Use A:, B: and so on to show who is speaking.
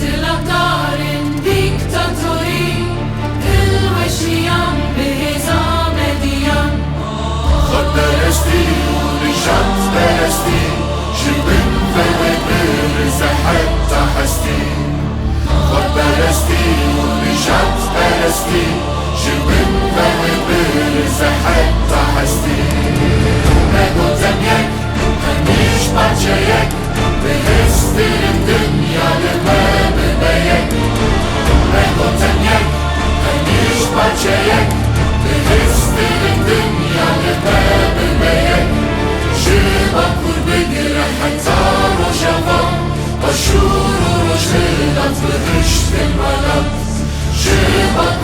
A: Destilatarin diktatori il-wexxijan biħiża medijan.
B: خود برستی و نشات برستی شبن فوق الرزحات تحستي خود برستی و نشات برستی شبن فوق الرزحات تحستي نگو تنيك هنيش بچيك بهست الدنيا لما ببيك نگو تنيك هنيش بچيك بهست الدنيا لما ببيك شبك والبقرة حتى رجفا والشور رجلت بهشت البلد شبك